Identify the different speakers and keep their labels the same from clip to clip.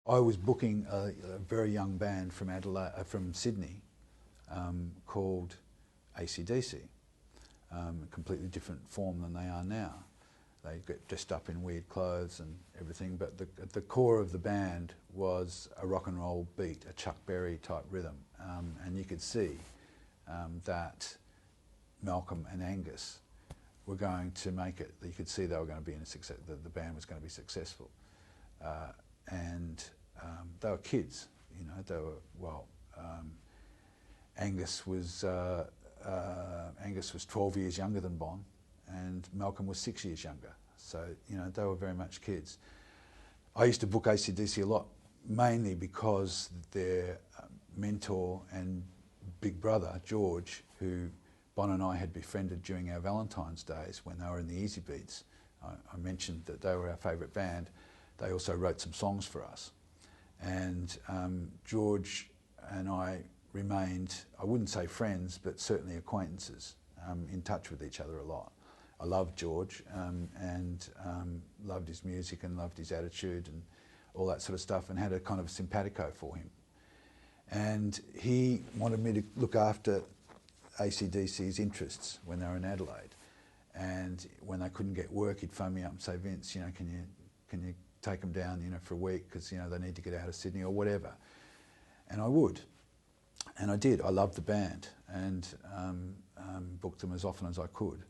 Speaker 1: I was booking a very young band from from Sydney, called AC/DC, a completely different form than they are now. They get dressed up in weird clothes and everything, but the core of the band was a rock and roll beat, a Chuck Berry type rhythm, and you could see that Malcolm and Angus were going to make it. You could see they were going to be in a success. The band was going to be successful, and they were kids. You know, they were Angus was 12 years younger than Bon, and Malcolm was 6 years younger. So, you know, they were very much kids. I used to book AC/DC a lot, mainly because their mentor and big brother, George, who Bon and I had befriended during our Valentines days when they were in the Easy Beats. I mentioned that they were our favourite band. They also wrote some songs for us. And George and I remained, I wouldn't say friends, but certainly acquaintances, in touch with each other a lot. I loved George and loved his music and loved his attitude and all that sort of stuff, and had a kind of simpatico for him. And he wanted me to look after AC/DC's interests when they were in Adelaide. And when they couldn't get work, he'd phone me up and say, Vince, you know, can you take them down, you know, for a week, because, you know, they need to get out of Sydney or whatever. And I would. And I did. I loved the band, and booked them as often as I could.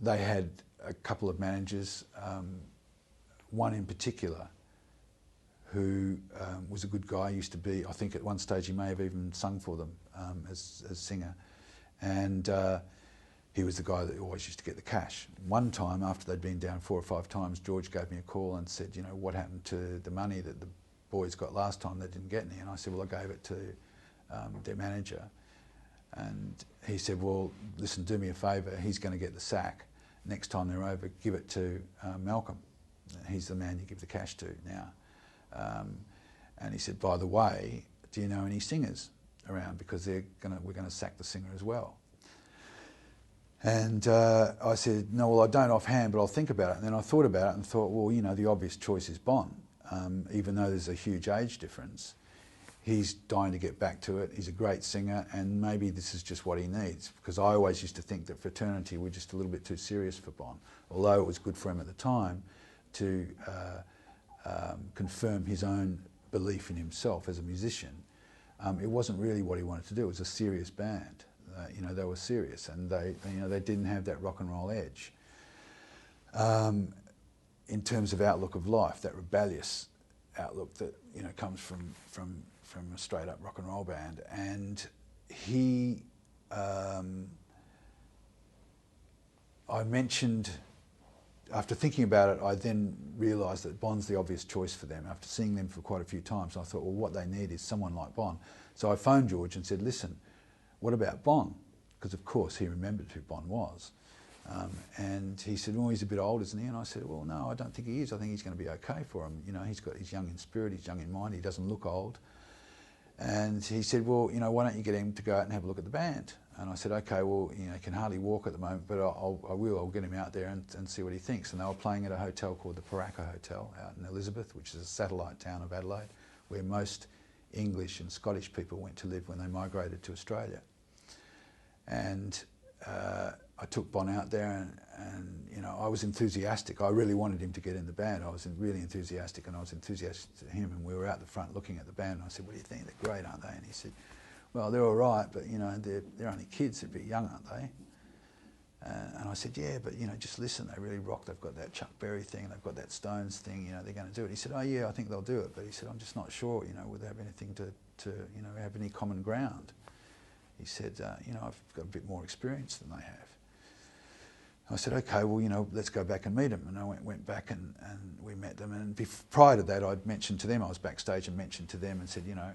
Speaker 1: They had a couple of managers, one in particular who was a good guy. Used to be, I think at one stage he may have even sung for them as singer. And he was the guy that always used to get the cash. One time, after they'd been down 4 or 5 times, George gave me a call and said, you know, what happened to the money that the boys got last time? They didn't get any. And I said, well, I gave it to their manager. And he said, well, listen, do me a favour, he's going to get the sack. Next time they're over, give it to Malcolm. He's the man you give the cash to now. And he said, by the way, do you know any singers around? Because we're going to sack the singer as well. And I said, no, well, I don't offhand, but I'll think about it. And then I thought about it and thought, well, you know, the obvious choice is Bon. Even though there's a huge age difference, he's dying to get back to it. He's a great singer, and maybe this is just what he needs. Because I always used to think that Fraternity were just a little bit too serious for Bon. Although it was good for him at the time to confirm his own belief in himself as a musician, it wasn't really what he wanted to do. It was a serious band. You know, they were serious, and they didn't have that rock and roll edge. In terms of outlook of life, that rebellious outlook that, you know, comes from a straight up rock and roll band. And he, I mentioned, after thinking about it, I then realised that Bon's the obvious choice for them. After seeing them for quite a few times, I thought, well, what they need is someone like Bon. So I phoned George and said, listen, what about Bon? Because of course he remembered who Bon was. And he said, well, he's a bit old, isn't he? And I said, well, no, I don't think he is. I think he's going to be okay for him. You know, he's young in spirit, he's young in mind, he doesn't look old. And he said, well, you know, why don't you get him to go out and have a look at the band? And I said, okay, well, you know, he can hardly walk at the moment, but I'll get him out there and see what he thinks. And they were playing at a hotel called the Paraka Hotel out in Elizabeth, which is a satellite town of Adelaide, where most English and Scottish people went to live when they migrated to Australia. And I took Bon out there, and you know, I was enthusiastic. I really wanted him to get in the band. I was really enthusiastic, and I was enthusiastic to him. And we were out the front looking at the band. And I said, "What do you think? They're great, aren't they?" And he said, "Well, they're all right, but you know, they're only kids. They're a bit young, aren't they?" And I said, "Yeah, but you know, just listen. They really rock. They've got that Chuck Berry thing. They've got that Stones thing. You know, they're going to do it." He said, "Oh yeah, I think they'll do it." But he said, "I'm just not sure. You know, would they have anything to you know, have any common ground?" He said, "You know, I've got a bit more experience than they have." I said, okay, well, you know, let's go back and meet them. And I went back and we met them. And prior to that, I'd mentioned to them, I was backstage and mentioned to them and said, you know,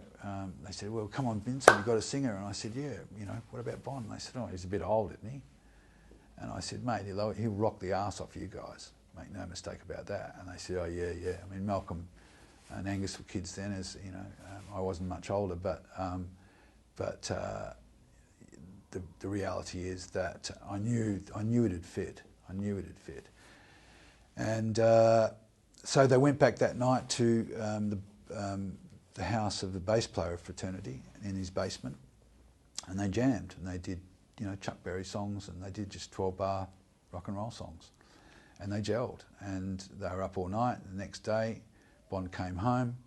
Speaker 1: they said, well, come on, Vince, have you got a singer? And I said, yeah, you know, what about Bon? And they said, oh, he's a bit old, isn't he? And I said, mate, he'll rock the arse off you guys. Make no mistake about that. And they said, oh, yeah, yeah. I mean, Malcolm and Angus were kids then, as you know, I wasn't much older, but the reality is that I knew it'd fit. I knew it'd fit. And So they went back that night to the house of the bass player of Fraternity in his basement, and they jammed, and they did, you know, Chuck Berry songs, and they did just 12-bar rock and roll songs, and they gelled, and they were up all night. The next day, Bond came home,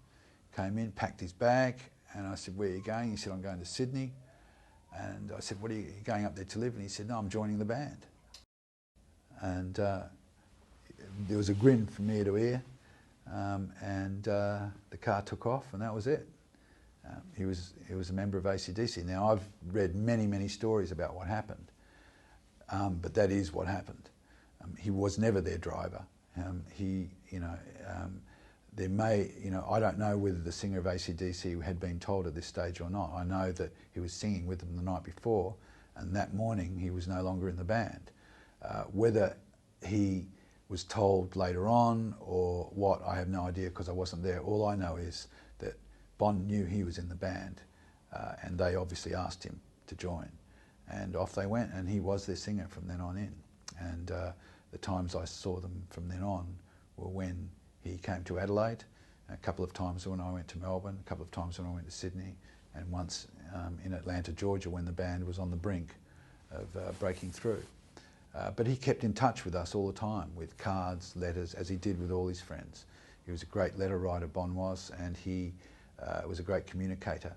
Speaker 1: came in, packed his bag, and I said, "Where are you going?" He said, "I'm going to Sydney." And I said, "What are you going up there to live?" And he said, "No, I'm joining the band." And there was a grin from ear to ear, and the car took off, and that was it. He was a member of AC/DC. Now, I've read many stories about what happened, but that is what happened. He was never their driver. There may, I don't know whether the singer of AC/DC had been told at this stage or not. I know that he was singing with them the night before, and that morning he was no longer in the band. Whether he was told later on or what, I have no idea, because I wasn't there. All I know is that Bond knew he was in the band, and they obviously asked him to join. And off they went, and he was their singer from then on in. And the times I saw them from then on were when he came to Adelaide, a couple of times when I went to Melbourne, a couple of times when I went to Sydney, and once in Atlanta, Georgia, when the band was on the brink of breaking through. But he kept in touch with us all the time, with cards, letters, as he did with all his friends. He was a great letter writer, Bon was, and he was a great communicator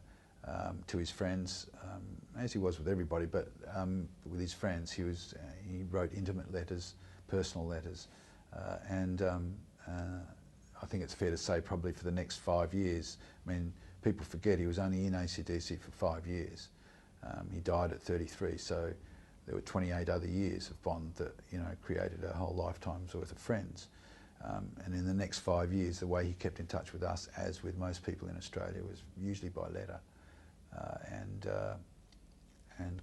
Speaker 1: to his friends, as he was with everybody, but with his friends he wrote intimate letters, personal letters, and I think it's fair to say probably for the next 5 years. I mean, people forget he was only in AC/DC for 5 years. He died at 33, so there were 28 other years of Bond that, created a whole lifetime's worth of friends. And in the next 5 years, the way he kept in touch with us, as with most people in Australia, was usually by letter and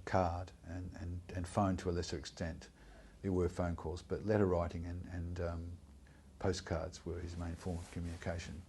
Speaker 1: card and phone to a lesser extent. There were phone calls, but letter writing and postcards were his main form of communication.